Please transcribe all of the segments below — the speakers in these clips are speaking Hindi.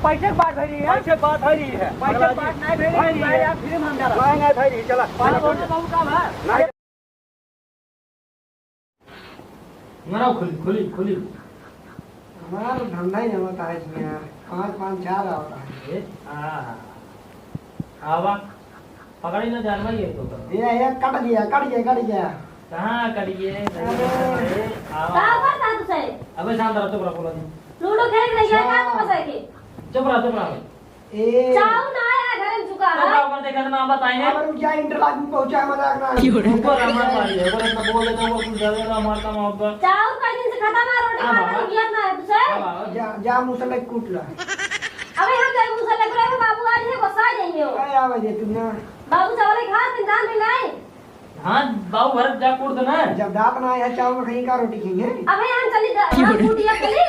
पैसे की बात भरी है, पैसे की बात भरी है, पैसे की बात नहीं भरी है यार, फिर हम जा रहा नहीं भरी चला बहुत काम है नहीं मना खुली खुली हमारा धंधा ही नहीं होता है इसमें यार, 5 4 होता है। आवा पकड़ी ना जानवा ये तो ये कट गया कहाँ करिए अबे शांत रहो, चुप रहो, बोलो लूडो खेल रही है का तो बस है चुप रहो ए चाऊ ना है घर में चुका चुप है रहो, देखा तो नाम बताएंगे अगर क्या इंटरलॉक में पहुंचा मजाक ना ऊपर हमार मारी है बोले तो बोले तो वो जगह मारता मोहब्बत चाऊ का दिन से खत्म है रोटी खाता किया ना है तुझे जा मुसले कूट ला। अबे हम जाए मुझे लग रहा है बाबू आज है गुस्सा जाएंगे हो काय आवाज दे तुमने बाबू चावल खा दिन दान में नहीं हाँ बाबू घर जा कूट देना जब दाप ना है चावल में कहीं का रोटी खाएंगे। अबे हम चली हां कुटिया चली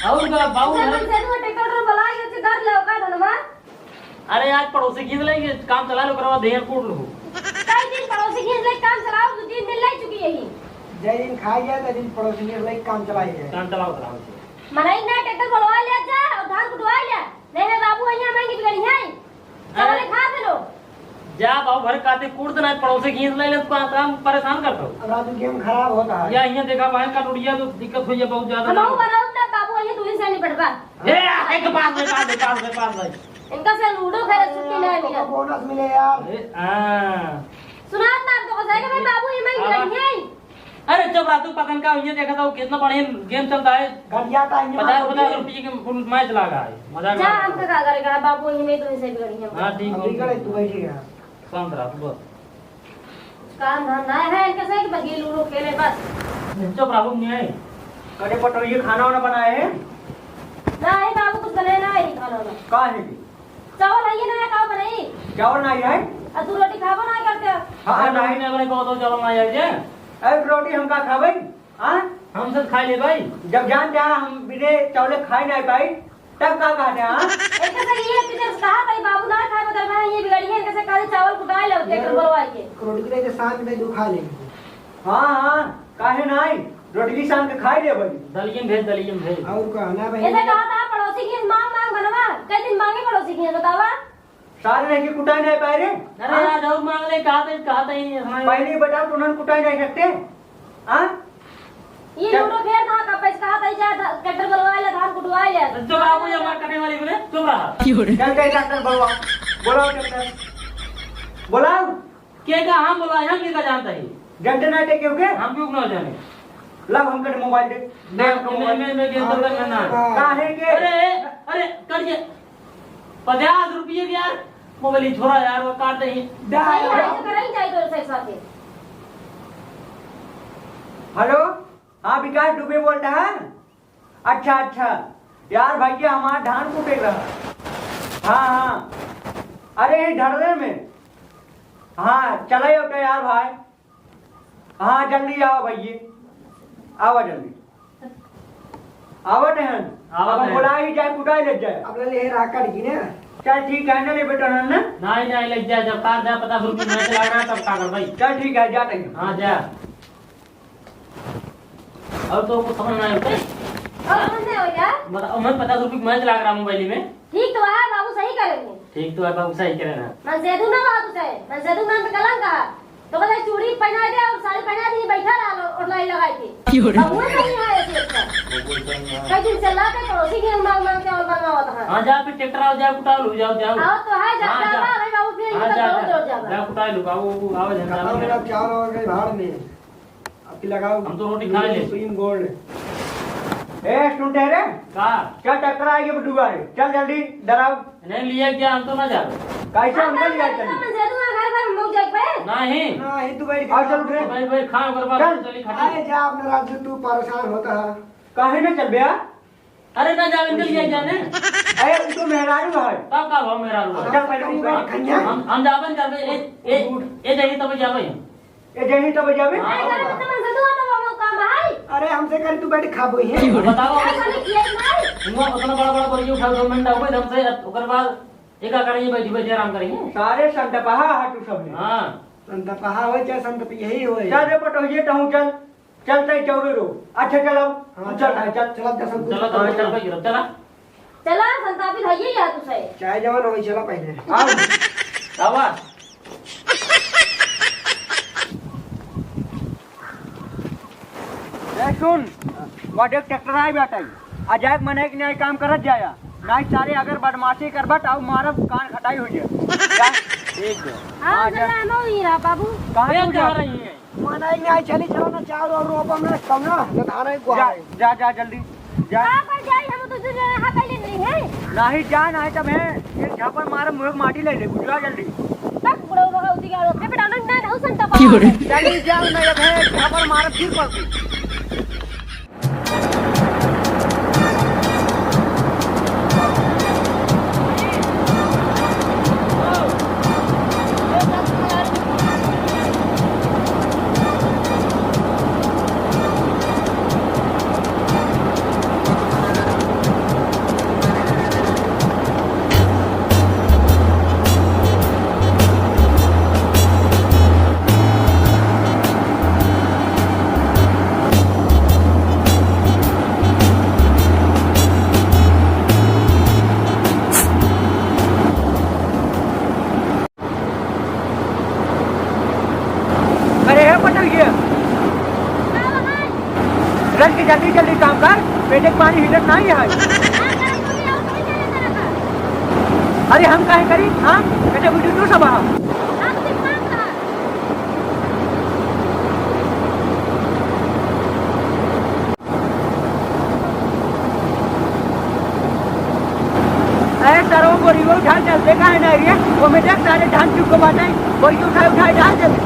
और का बाबू घर घर से तो ट्रैक्टर बुला के तो घर ले का धनवा अरे आज पड़ोसी खींच लेंगे काम चला लो करवा देर कूट लो कई दिन पड़ोसी खींच ले काम चलाओ 2-3 दिन ले चुकी है ही जय दिन खाई गया तो दिन पड़ोसी ने लाइक काम चलाई है काम चलाओ कराओ मनाई ना ट्रैक्टर बुलवा ले जा और धान कुटवा ले नहीं है बाबू यहां मांगी बिगड़ी है चावल खा दे लो जा बाबू घर काते कूट देना पड़ोसी खींच ले तो काम परेशान करता हूं। अब रात गेम खराब होता है या यहाँ देखा भाई का टूट गया तो दिक्कत हुई है बहुत ज्यादा हम बनाओ ना बाबू यहां दूर से नहीं पड़वा ए एक पास इनका से लूडो खेल छुट्टी नहीं मिला बोनस मिले यार। सुनात ना तो कहेगा भाई बाबू ये मांगी बिगड़ी है अरे जब रातू पकन का ये देखा था वो कितना बढ़िया गेम चलता है घटिया टाइम 50 रुपये के फुल मैच लगा है मजाक जा हम का करेगा बाबू ये में तो ऐसे बिगड़ी है हां ठीक अभी करे तू बैठेगा शांत रह तू बस काम धंधा है इनका से कि बगी लूडो खेले बस चुप रहो नहीं करे पटो ये खाना वाना बनाए हैं नहीं बाबू कुछ बने ना ही खाना में का है चावल है ये ना का बनाई चावल नहीं है और तू रोटी खाबो ना करते हां नहीं ने अपने को तो चलो ना यार जे एक रोटी हमका खावे हां हम सब खा ले भाई जब जान जा हम बिना चावल खाई नहीं पाई तब का कहते हैं एक से ये किधर कहा भाई बाबू ना खाए बदल में ये बिगड़ी है कैसे काले चावल कुटाए ले ट्रैक्टर बुलवा के रोटी के साथ में दुखा लेंगे। हां काहे नहीं रोटी की शाम के खाई ले भाई दलियन भेज और कहना भाई ऐसे कहा था पड़ोसी की मांग बनवा कई दिन मांगे पड़ोसी की बतावा सारे रह के कुटाई नहीं पाए रे अरे यार और मांग ले कहा था ही नहीं पहले बताओ तो उन्होंने कुटाई नहीं सकते हां ये लूडो खेल ना का पैसा कहा था जा ट्रैक्टर बुलवा ले धान कुटवा ले चुप रहो ये मार करने वाली बोले चुप रहा चल गए डॉक्टर बुलवा बुलाओ डॉक्टर बुलाओ के का हम बोला हम के का जानता है जनते नहीं टे क्यों के हम क्यों ना जाने लब हम कर मोबाइल दे दे हमको मोबाइल मैं गेम तो करना काहे के अरे करिए 50 रुपये यार मोबाइल छोड़ा यार वो काट दे सही है तो कराई जाए तो सही साथ हेलो हाँ विकास दुबे बोल रहा है अच्छा यार भैया हमारा धान कूटेगा हाँ अरे धड़े में हाँ चले हो तो यार भाई हाँ जल्दी आओ भैया आओ जल्दी आवत है अब बुलाई जाए कुटाई ले जाए अब ले रहा कट की ना चल ठीक है ना ले बेटा ना नहीं लग जाए जब कार जा 50 रुपये मैच लग रहा तब का कर भाई चल ठीक है जाते हैं हाँ जा और तो कुछ समझ नहीं आता और समझ नहीं हो क्या मतलब मैं 50 रुपये मैच लग रहा मोबाइल में ठीक तो है बाबू सही करेंगे ठीक तो है बाबू सही करे ना मैं सेदू ना बात तुझे मैं सेदू नाम पे कलंक कहा तो कहता चूड़ी पहना दे और साड़ी पहना दी बैठा रहा और लाई लगाई थी अब वो नहीं है ऐसे अच्छा कई दिन से ला के पड़ोसी की मांग मांग के और बनवा होता है हाँ जा फिर ट्रैक्टर आओ जा कुटा लो जाओ आओ तो है जा भाई बाबू फिर ये तो दौड़ जा कुटा लो बाबू आओ झंडा मेरा चावल और गए भाड़ में अब लगाओ हम तो रोटी खा ले सुप्रीम गोल्ड ए सुनते रे का क्या टक्कर आएगी बटुआ चल जल्दी डराओ नहीं लिया क्या हम तो ना जा कैसे हम नहीं जाए मैं सेदू ना घर पर लोग जाए पे नहीं ना ही तू बैठ और चल उठे भाई खाओ करवा चली खा अरे जा अपने राज्य तू परेशान होता है काहे ना चल बया अरे ना जा इनके लिए जाने अरे तू तो मेहरारू है तब का भाव मेरा लो चल पहले ऊपर हम जाबन करबे ए जाई तब जाबे ए जही तब जाबे अरे घर में तो मैं सेदू तो वो काम है अरे हमसे कर तू बैठ खाबो है बताओ ऐसा नहीं किया नहीं उनको उतना बड़ा करके उठा 2 मिनट हो गए हमसे ओकर बाद एका करेंगे बैठी आराम करेंगे सारे संत पहा हटू सब हां संत पहा हो चाहे संत यही हो चल रे पटो ये टहू चल चलते चौरे रो अच्छा चलो हाँ चल चल चल 10 चलो तो चल भाई चला चला संतापित होइए या तुसे चाय जवान हो चला पहले आओ आवा ए सुन वाडे ट्रैक्टर आई बैठाई अजाक मने कि नहीं काम करत जाया नहीं सारे अगर बदमाशी करबट आउ मारब कान खटाई हो जाए ठीक है हां चला नो ही रहा बाबू कहां तू जा रही है मना ही नहीं चली चलो ना चार और रोप में कम ना धान है जा जा जा जल्दी जा हां पर जाई हम तो तुझे हां पहले नहीं है नहीं जा नहीं तब है एक झापड़ मारब मुंह माटी ले ले बुझवा जल्दी तक बुढ़ा बुढ़ा उसी का रोक पे बेटा ना ना संताप जल्दी जा नहीं अब है झापड़ मारब फिर पड़ती रन के जल्दी जल्दी काम कर पेटे पानी हिलत नहीं है अरे हम काहे करी हाँ बेटे वीडियो क्यों सब सरों को रिवो उठा चल देखा है ना ये वो में देख सारे धान चुप को बातें कोई उठाए उठाए डाल चल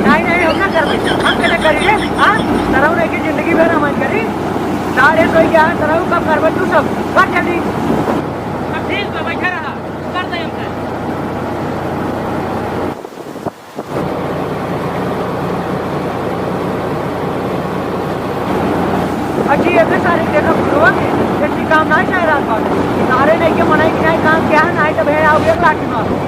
नहीं नहीं हम ना कर हम कैसे करेंगे हाँ तरह की जिंदगी भर हम करी सारे तो क्या तरह कब कर तू सब कर जल्दी ठीक है बैठा रहा कर दे हमसे अच्छी है सारे देखा गुरुआ की काम नहीं चाहिए रात भर सारे नहीं के मनाई कि नहीं काम क्या है नहीं तो भैया आओ एक लाठी मारो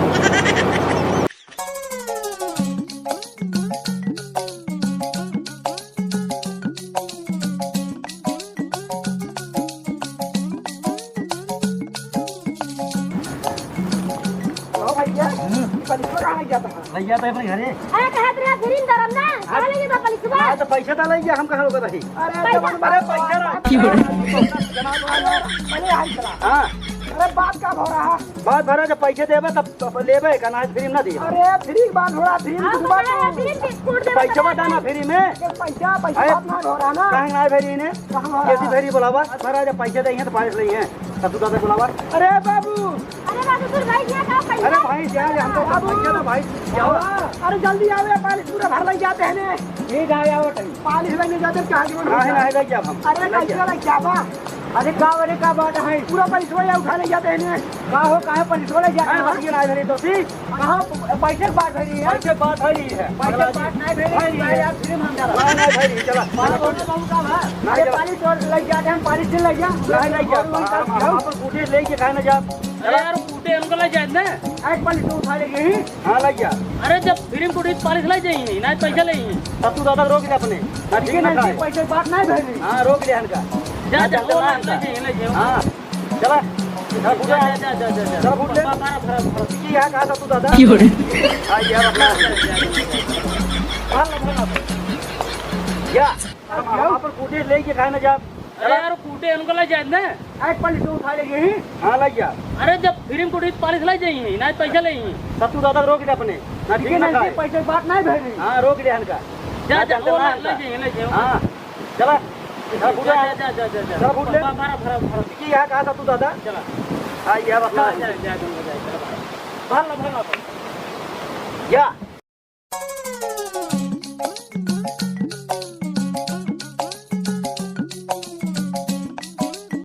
भैया तो अपने घरे अरे कहा तेरा फिरिन दरम ना कहां ले जा पुलिसवा तो पैसा तो ले गया हम कहां रुका रही पैसा पहले हाल चला हां अरे बात का हो रहा बात भरा जब पैसे देबे तब लेबे का ना फ्री ना दिए अरे फ्री बात हो रहा फ्री की बात पैसा बताना फ्री में पैसा पैसा ना हो रहा ना कहां ना फ्री ने कैसी फ्री बोलावा भरा जब पैसे देंगे तो पास नहीं है तब तू दादा बोलावा अरे बाबू तू भाई क्या का पैसा अरे भाई जा हम तो पैसा ना भाई जाओ अरे जल्दी आवे पालिश पूरा भर लग जाते हैं ने ठीक है आओ पालिश लेने जाते क्या है ना क्या हम अरे कैसे लग जावा अरे का बात है पूरा पैसा या उठाने जाते हैं का हो काहे पुलिस वाले जाते हैं ये ना भरी तो ठीक कहां पैसे की बात भरी है पैसे बात भरी है पैसे बात नहीं भरी है यार फिर हम डाला नहीं भरी चला अरे पालिश और लग जाते हैं पालिश से लग जा नहीं जा हम पर कूटे लेके खाए ना जा अरे यार कूटे उनको ले जाए ना एक पालिश उठा लेंगे ही हां लग जा अरे जब फिल्म कूटे पालिश ले जाइए ना पैसा ले तब तू दादा रोक ले अपने ठीक है ना पैसे की बात नहीं भरी हां रोक ले हनका जा जा ले जाइए हां चला जा जा जा जा चल फुट ले की यहां कहा था तू दादा हां यार अपना या वहां पर कूटे लेके खाए ना जा अरे यार कूटे उनको ले जाए ना एक पालिश उठा लेंगे ही हां लग जा अरे जब फिल्म कूटे पालिश ले जाइए ना पैसा ले तब तू दादा रोक ले अपने ठीक है ना पैसे की बात नहीं भरी हां रोक ले हनका जा जा ले जाइए हां चला जा जा जा जा चल फुट ले मारा की यहां कहा था तू दादा चला हां यार अपना जा जा जा भर ला